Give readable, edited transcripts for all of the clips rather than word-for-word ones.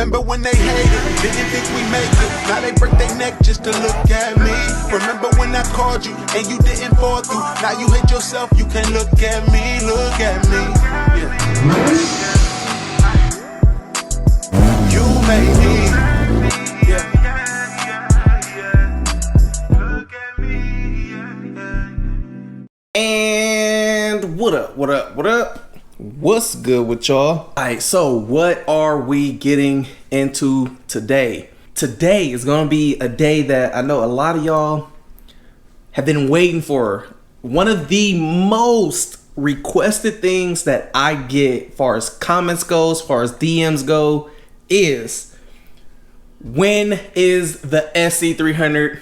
Remember when they hated, didn't think we make it. Now they break their neck just to look at me. Remember when I called you and you didn't fall through. Now you hate yourself, you can't look at me, look at me. Yeah. You made me. Yeah. And what up, what up, what up? What's good with y'all? All right, so what are we getting into today? Today is gonna be a day that I know a lot of y'all have been waiting for. One of the most requested things that I get as far as comments go, as far as DMs go, is when is the SE300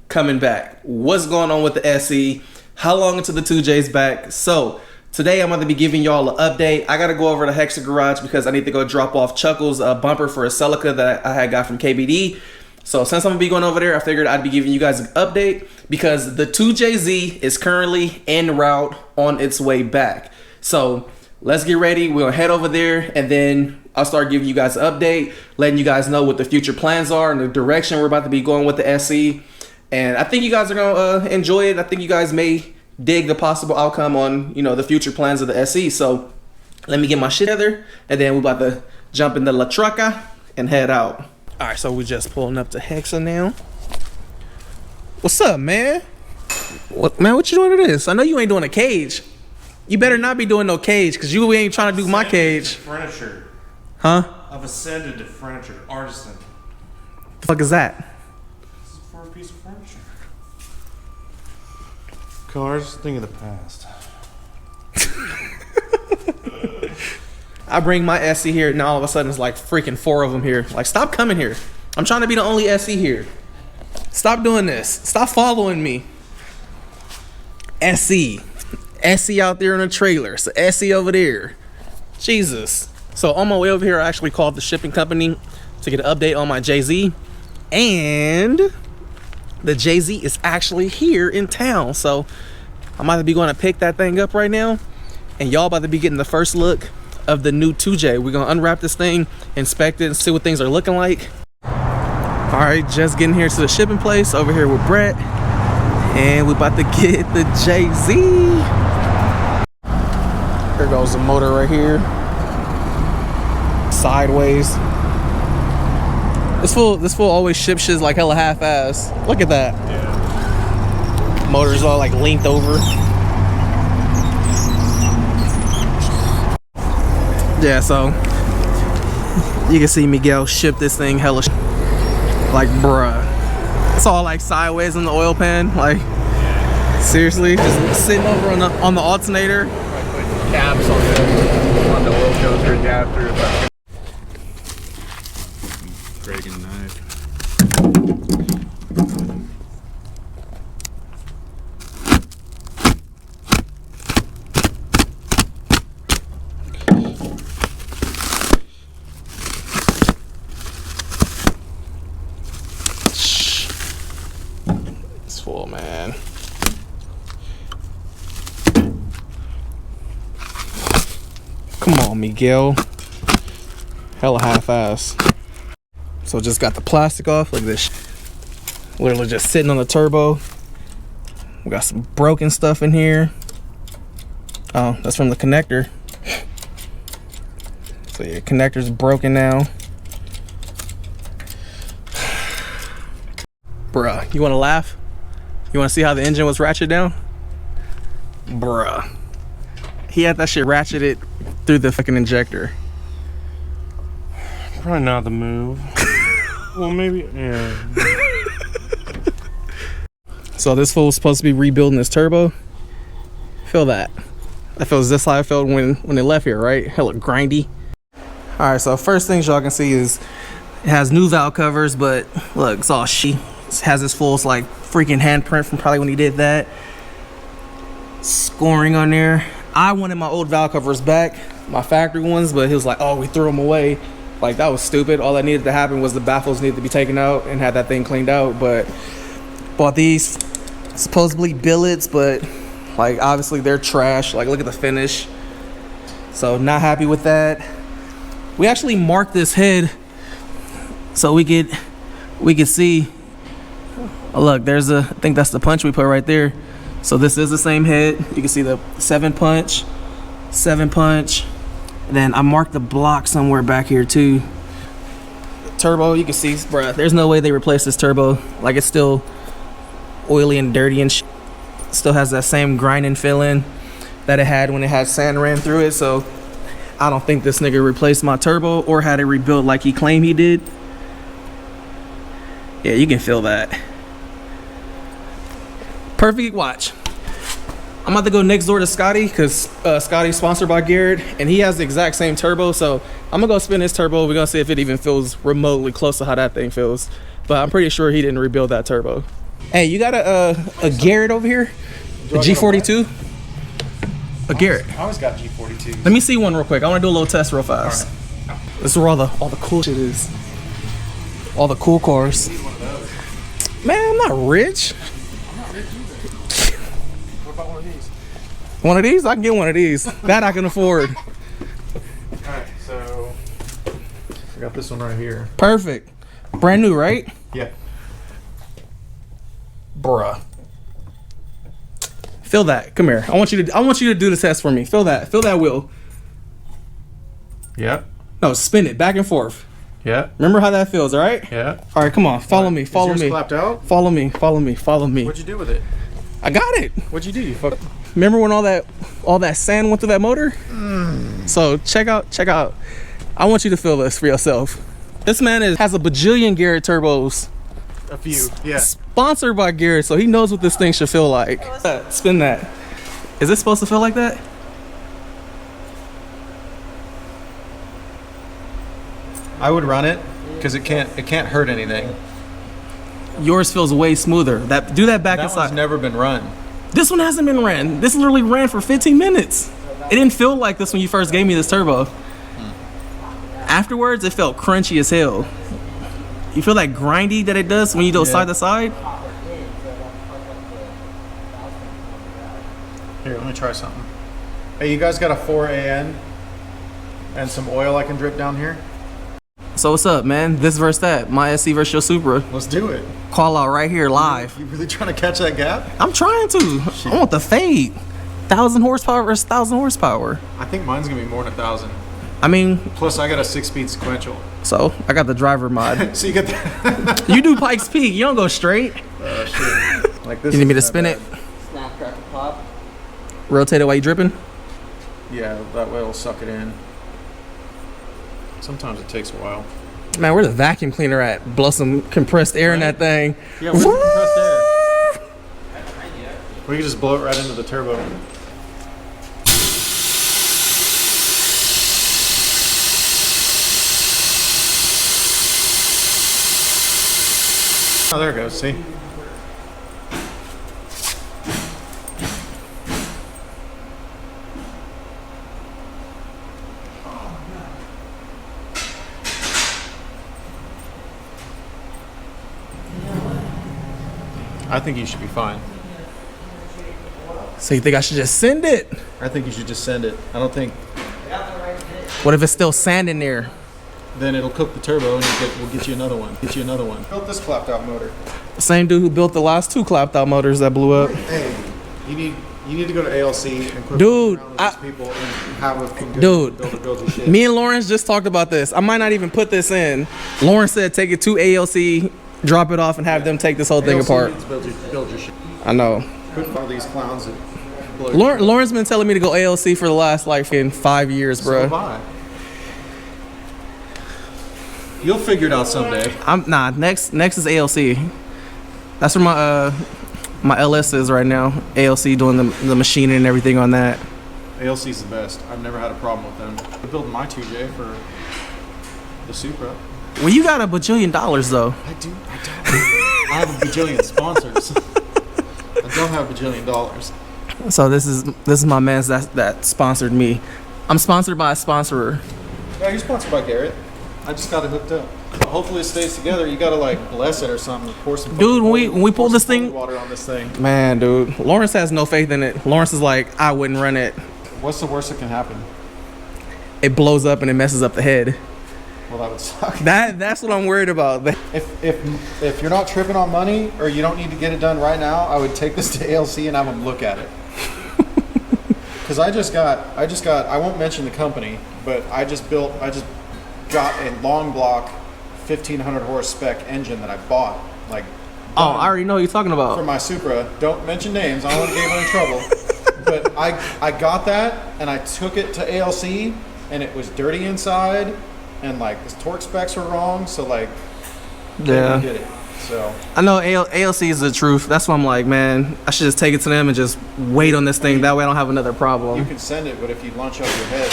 coming back? What's going on with the SE? How long until the 2J's back? So today I'm going to be giving y'all an update. I got to go over to Hexa garage because I need to go drop off Chuckle's bumper for a Celica that I had got from KBD. So since I'm going to be going over there, I figured I'd be giving you guys an update because the 2JZ is currently en route on its way back. So let's get ready. We'll head over there and then I'll start giving you guys an update, letting you guys know what the future plans are and the direction we're about to be going with the SE. And I think you guys are going to enjoy it. I think you guys may dig the possible outcome on, you know, the future plans of the SE. So let me get my shit together and then we're about to jump in the La Trucka and head out. All right, so we're just pulling up to Hexa now. What's up, man? What you doing to this? I know you ain't doing a cage. You better not be doing no cage because you ain't trying to do my cage. Furniture. Huh? I've ascended to furniture artisan. The fuck is that? This is for a piece of furniture. Cars, thing of the past. I bring my SE here, and all of a sudden it's like freaking 4 of them here. Like, stop coming here. I'm trying to be the only SE here. Stop doing this. Stop following me. SE. SE out there in a trailer. So SE over there. Jesus. So on my way over here, I actually called the shipping company to get an update on my JZ. And the JZ is actually here in town. So I'm about to be going to pick that thing up right now. And y'all about to be getting the first look of the new 2J. We're gonna unwrap this thing, inspect it, and see what things are looking like. All right, just getting here to the shipping place over here with Brett, and we're about to get the JZ. Here goes the motor right here, sideways. This fool always ships shit like hella half-ass. Look at that. Yeah. Motor's all like linked over. Yeah, so you can see Miguel ship this thing hella like, bruh. It's all like sideways in the oil pan. Like, seriously, just sitting over on the alternator. Put caps on the oil filter adapter. Breaking knife. Full, man. Come on, Miguel. Hella half-ass. So just got the plastic off. Look at this. Literally just sitting on the turbo. We got some broken stuff in here. Oh, that's from the connector. So yeah, connector's broken now. Bruh, you wanna laugh? You want to see how the engine was ratcheted down? Bruh. He had that shit ratcheted through the fucking injector. Probably not the move. Well, maybe, yeah. So this fool was supposed to be rebuilding his turbo. Feel that. That feels just how I felt when it left here, right? Hella grindy. All right, so first things y'all can see is it has new valve covers, but look, it's all shitty. It has this full like freaking handprint from probably when he did that. Scoring on there. I wanted my old valve covers back, my factory ones, but he was like, oh, we threw them away. Like, that was stupid. All that needed to happen was the baffles needed to be taken out and had that thing cleaned out. But bought these supposedly billets, but like obviously they're trash. Like, look at the finish. So not happy with that. We actually marked this head So we could see. Oh, look, there's I think that's the punch we put right there. So this is the same head. You can see the 7 punch. And then I marked the block somewhere back here too. Turbo, you can see, bruh, there's no way they replaced this turbo. Like, it's still oily and dirty and still has that same grinding feeling that it had when it had sand ran through it. So I don't think this nigga replaced my turbo or had it rebuilt like he claimed he did. Yeah, you can feel that. Perfect. Watch. I'm about to go next door to Scotty because Scotty's sponsored by Garrett and he has the exact same turbo. So I'm gonna go spin his turbo. We're gonna see if it even feels remotely close to how that thing feels. But I'm pretty sure he didn't rebuild that turbo. Hey, you got a Garrett over here? A G42? A Garrett. I always got G42. Let me see one real quick. I want to do a little test real fast. Right. This is where all the cool shit is. All the cool cars. Man, I'm not rich. I'm not rich either. What about one of these? One of these? I can get one of these. That I can afford. Alright, so I got this one right here. Perfect. Brand new, right? Yeah. Bruh. Feel that. Come here. I want you to do the test for me. Feel that. Feel that wheel. Yeah. No, spin it back and forth. Yeah. Remember how that feels, all right? Yeah. All right, come on. Follow me. Follow Is yours me. clapped out? Follow me. Follow me. Follow me. What'd you do with it? I got it. What'd you do? You fuck. Remember when all that sand went through that motor? So check out. I want you to feel this for yourself. This man has a bajillion Garrett turbos. A few. Yeah. Sponsored by Garrett, so he knows what this thing should feel like. Spin that. Is this supposed to feel like that? I would run it because it can't hurt anything. Yours feels way smoother. Do that back That inside. one's never been run. This one hasn't been ran. This literally ran for 15 minutes. It didn't feel like this when you first gave me this turbo. Afterwards, it felt crunchy as hell. You feel that grindy that it does when you go side to side? Here, let me try something. Hey, you guys got a 4AN and some oil I can drip down here? So what's up, man? This versus that. My SC versus your Supra. Let's do it. Call out right here live. You really trying to catch that gap? I'm trying to. I want the fade. 1,000 horsepower versus 1,000 horsepower. I think mine's gonna be more than 1,000. I mean, Plus, I got a 6-speed sequential. so I got the driver mod. So you get that? You do Pikes Peak. You don't go straight. Shit. Like this. You need me to isn't spin that it? Snap, crackle, pop. Rotate it while you dripping? bad. Yeah, that way it'll suck it in. Sometimes it takes a while. Man, where's the vacuum cleaner at? Blow some compressed air in that thing. Yeah, where's the compressed air? We can just blow it right into the turbo. Oh, there it goes, see? I think you should be fine. So you think I should just send it? I think you should just send it. I don't think What if it's still sand in there? then it'll cook the turbo and we'll get you another one. Built this clapped out motor. Same dude who built the last 2 clapped out motors that blew up. Hey, you need to go to ALC and quit Dude, around with these people and have a Dude, build your shit. Me and Lawrence just talked about this. I might not even put this in. Lawrence said take it to ALC, drop it off, and have them take this whole thing ALC apart. needs to build your shit. I know. Quit all these clowns that blow your Lawrence been telling me to go ALC for the last like 5 years, So have bro. I. You'll figure it out someday. Next is ALC. That's where my LS is right now. ALC doing the machining and everything on that. ALC's the best. I've never had a problem with them. I built my 2J for the Supra. Well, you got $1 bajillion though. I don't. I have a bajillion sponsors. I don't have $1 bajillion. So this is my man's that sponsored me. I'm sponsored by a sponsorer. Yeah, you're sponsored by Garrett. I just got it hooked up. Hopefully it stays together. You gotta like bless it or something. Pour some Dude, when we pull pour this some holy thing- water on this thing. Man, dude, Lawrence has no faith in it. Lawrence is like, I wouldn't run it. What's the worst that can happen? It blows up and it messes up the head. Well, that would suck. That's what I'm worried about. If you're not tripping on money or you don't need to get it done right now, I would take this to ALC and have them look at it. Because I just got, I won't mention the company, but I just got a long block 1500 horse spec engine that I bought. Like, oh, I already know what you're talking about. For my Supra. Don't mention names. I don't want to get anyone in trouble. But I got that and I took it to ALC and it was dirty inside and like the torque specs were wrong. So like, yeah, they did it. So I know ALC is the truth. That's why I'm like, man, I should just take it to them and just wait on this thing. That way I don't have another problem. You can send it, but if you launch up your head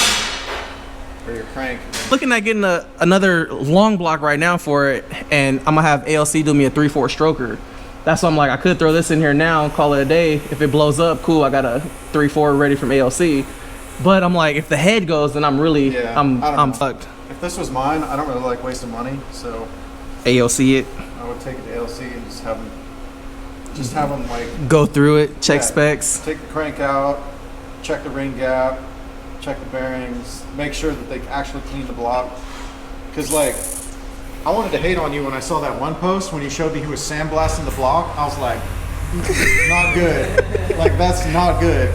or your crank. Looking at getting another long block right now for it, and I'm gonna have ALC do me a 3/4 stroker. That's why I'm like, I could throw this in here now and call it a day. If it blows up, cool, I got a 3/4 ready from ALC. But I'm like, if the head goes, then I'm really, yeah, I'm fucked. If this was mine, I don't really like wasting money, so ALC it. I would take it to ALC and just have them like go through it, check yeah, specs. Take the crank out, check the ring gap, check the bearings, make sure that they actually clean the block. Because like, I wanted to hate on you when I saw that one post when you showed me he was sandblasting the block. I was like, not good. Like, that's not good.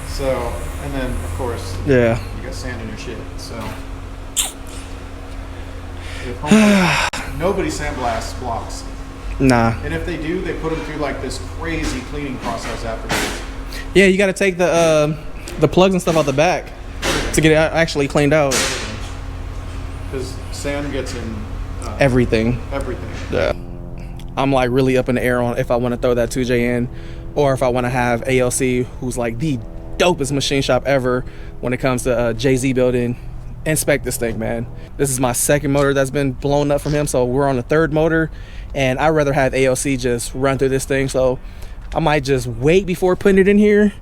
So, and then of course, yeah, you got sand in your shit. So, nobody sandblasts blocks. Nah. And if they do, they put them through like this crazy cleaning process afterwards. Yeah, you got to take the plugs and stuff out the back to get it actually cleaned out. Because sand gets in everything. Everything. Yeah. I'm like really up in the air on if I want to throw that 2J in, or if I want to have ALC, who's like the dopest machine shop ever when it comes to Jay-Z building, inspect this thing, man. This is my second motor that's been blown up from him, so we're on the third motor, and I'd rather have ALC just run through this thing. So I might just wait before putting it in here,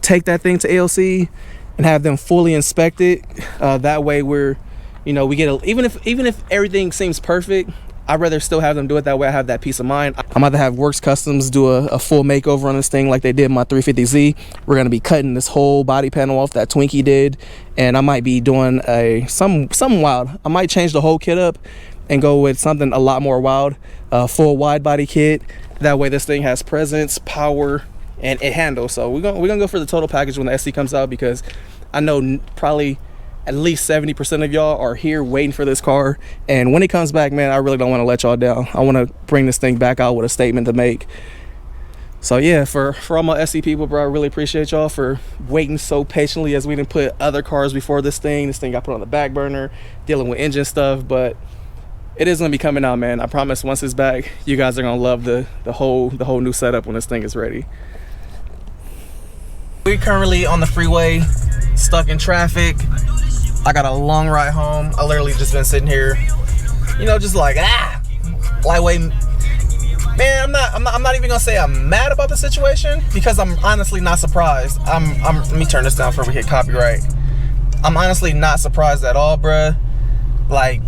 take that thing to ALC and have them fully inspect it. That way we're, you know, we get even if everything seems perfect, I'd rather still have them do it. That way I have that peace of mind. I'm about to have Works Customs do a full makeover on this thing like they did my 350Z. We're gonna be cutting this whole body panel off that Twinkie did, and I might be doing something wild. I might change the whole kit up and go with something a lot more wild, full wide body kit. That way this thing has presence, power, and it handles. So we're gonna go for the total package when the SC comes out, because I know probably at least 70% of y'all are here waiting for this car, and when it comes back, man, I really don't want to let y'all down. I want to bring this thing back out with a statement to make. So yeah, for all my SC people, bro, I really appreciate y'all for waiting so patiently as we didn't put other cars before this thing. This thing got put on the back burner, dealing with engine stuff, but it is gonna be coming out, man. I promise once it's back, you guys are gonna love the whole new setup when this thing is ready. We're currently on the freeway, stuck in traffic. I got a long ride home. I literally just been sitting here, you know, just like lightweight. Man, I'm not even gonna say I'm mad about the situation, because I'm honestly not surprised. Let me turn this down before we hit copyright. I'm honestly not surprised at all, bruh. Like,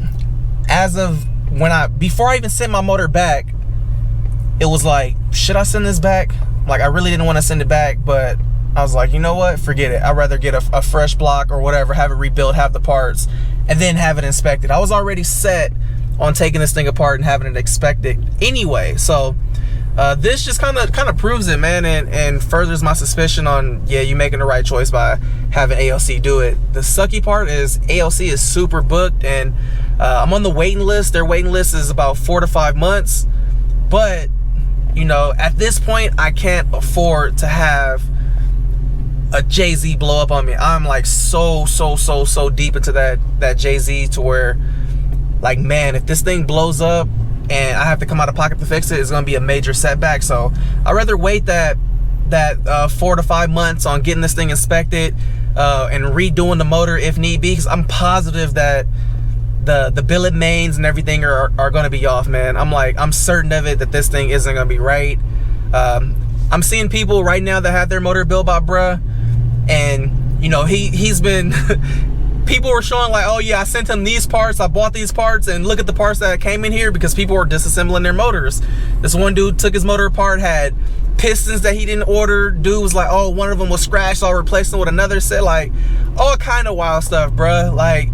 as of before I even sent my motor back, it was like, should I send this back? Like, I really didn't want to send it back, but I was like, you know what, forget it. I'd rather get a fresh block or whatever, have it rebuilt, have the parts, and then have it inspected. I was already set on taking this thing apart and having it inspected anyway. So this just kind of proves it, man, and furthers my suspicion on, yeah, you making the right choice by having ALC do it. The sucky part is ALC is super booked, and I'm on the waiting list. Their waiting list is about 4 to 5 months, but you know, at this point I can't afford to have a Jay-Z blow up on me. I'm like so deep into that Jay-Z to where, like, man, if this thing blows up and I have to come out of pocket to fix it, it's gonna be a major setback. So I'd rather wait that 4 to 5 months on getting this thing inspected and redoing the motor if need be, because I'm positive that the billet mains and everything are gonna be off, man. I'm certain of it that this thing isn't gonna be right. I'm seeing people right now that have their motor built by bruh, and you know, he's been people were showing like, oh yeah, I sent him these parts, I bought these parts, and look at the parts that came in here, because people were disassembling their motors. This one dude took his motor apart, had pistons that he didn't order. Dude was like, oh, one of them was scratched, so I replaced them with another set. Like, all kind of wild stuff, bruh. Like,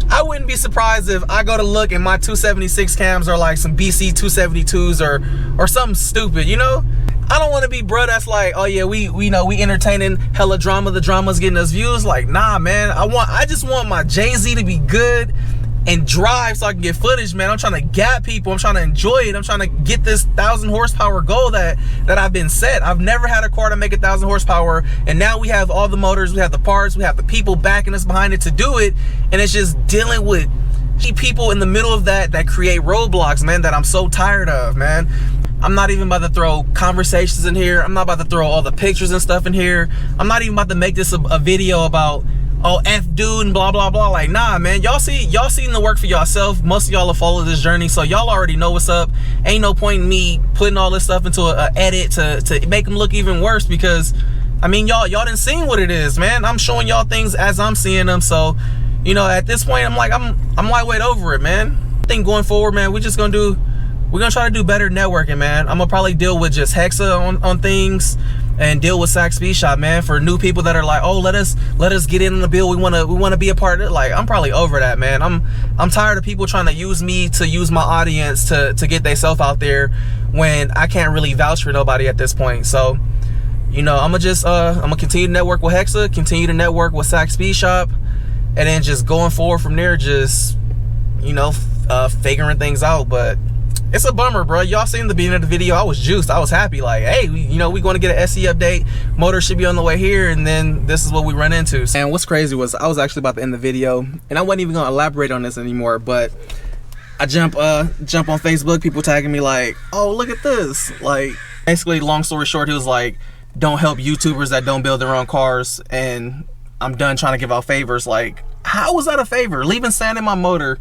I wouldn't be surprised if I go to look and my 276 cams are like some BC 272s or something stupid, you know? I don't want to be bro that's like, oh yeah, we know we entertaining hella drama, the drama's getting us views. Like, nah, man, I just want my Jay-Z to be good and drive so I can get footage, man. I'm trying to gap people, I'm trying to enjoy it, I'm trying to get this 1,000 horsepower goal that I've been set. I've never had a car to make 1,000 horsepower, and now we have all the motors, we have the parts, we have the people backing us behind it to do it, and it's just dealing with people in the middle of that create roadblocks, man, that I'm so tired of, man. I'm not even about to throw conversations in here. I'm not about to throw all the pictures and stuff in here. I'm not even about to make this a video about, oh, F dude and blah, blah, blah. Like, nah, man, y'all seen the work for yourself. Most of y'all have followed this journey, so y'all already know what's up. Ain't no point in me putting all this stuff into a edit to make them look even worse, because, I mean, y'all done seen what it is, man. I'm showing y'all things as I'm seeing them, so, you know, at this point, I'm lightweight over it, man. I think going forward, man, we're gonna try to do better networking, man. I'm gonna probably deal with just Hexa on things and deal with Sac Speed Shop, man, for new people that are like, oh, let us get in the bill. We wanna be a part of it. Like, I'm probably over that, man. I'm tired of people trying to use me to use my audience to get themselves out there when I can't really vouch for nobody at this point. So, you know, I'm gonna continue to network with Hexa, continue to network with Sac Speed Shop, and then just going forward from there, just, you know, figuring things out. But it's a bummer, bro. Y'all seen the beginning of the video. I was juiced. I was happy. Like, hey, you know, we going to get an SE update. Motor should be on the way here, and then this is what we run into. And what's crazy was I was actually about to end the video, and I wasn't even going to elaborate on this anymore, but I jump on Facebook, people tagging me like, oh, look at this. Like, basically, long story short, he was like, don't help YouTubers that don't build their own cars, and I'm done trying to give out favors. Like, how was that a favor? Leaving sand in my motor,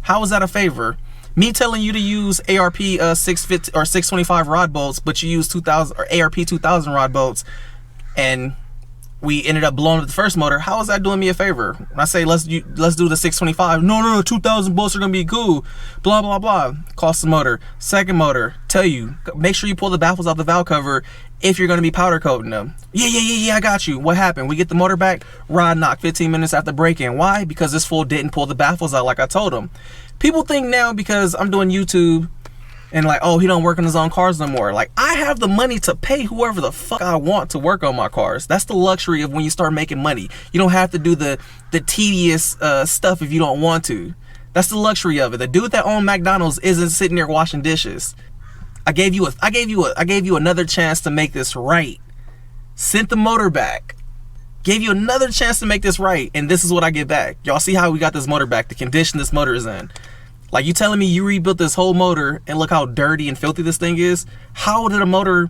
how was that a favor? Me telling you to use ARP 650 or 625 rod bolts, but you use 2000 or ARP 2000 rod bolts, and we ended up blowing up the first motor. How is that doing me a favor? When I say let's do the 625, no, 2000 bolts are gonna be cool, blah blah blah. Cost the motor. Second motor, tell you, make sure you pull the baffles out the valve cover if you're gonna be powder coating them. Yeah, I got you. What happened? We get the motor back, rod knock 15 minutes after break-in. Why? Because this fool didn't pull the baffles out like I told him. People think now because I'm doing YouTube and like, oh, he don't work on his own cars no more. Like, I have the money to pay whoever the fuck I want to work on my cars. That's the luxury of when you start making money. You don't have to do the tedious stuff if you don't want to. That's the luxury of it. The dude that owned McDonald's isn't sitting there washing dishes. I gave you another chance to make this right. Sent the motor back. Gave you another chance to make this right, and this is what I get back. Y'all see how we got this motor back, the condition this motor is in. Like, you telling me you rebuilt this whole motor and look how dirty and filthy this thing is? How did a motor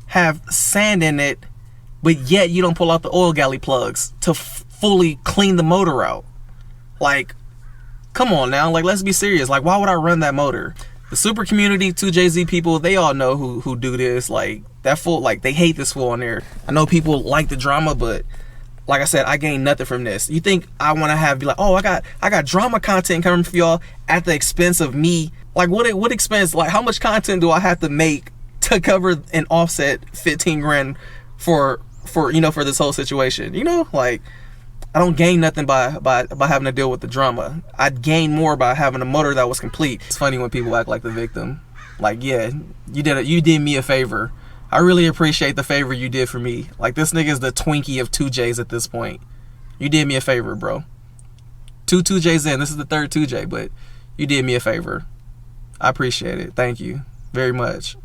have sand in it, but yet you don't pull out the oil galley plugs to fully clean the motor out? Like, come on now, like, let's be serious. Like, why would I run that motor? The Supra community, 2JZ people, they all know who do this. Like, that fool, like, they hate this fool on there. I know people like the drama, but like I said, I gain nothing from this. You think I want to be like, oh, I got drama content coming for y'all at the expense of me? Like, what expense? Like, how much content do I have to make to cover and offset 15 grand for you know, for this whole situation? You know, like, I don't gain nothing by having to deal with the drama. I'd gain more by having a motor that was complete. It's funny when people act like the victim. Like, yeah, you did me a favor. I really appreciate the favor you did for me. Like, this nigga's the Twinkie of 2Js at this point. You did me a favor, bro. 2Js in. This is the third 2J, but you did me a favor. I appreciate it. Thank you very much.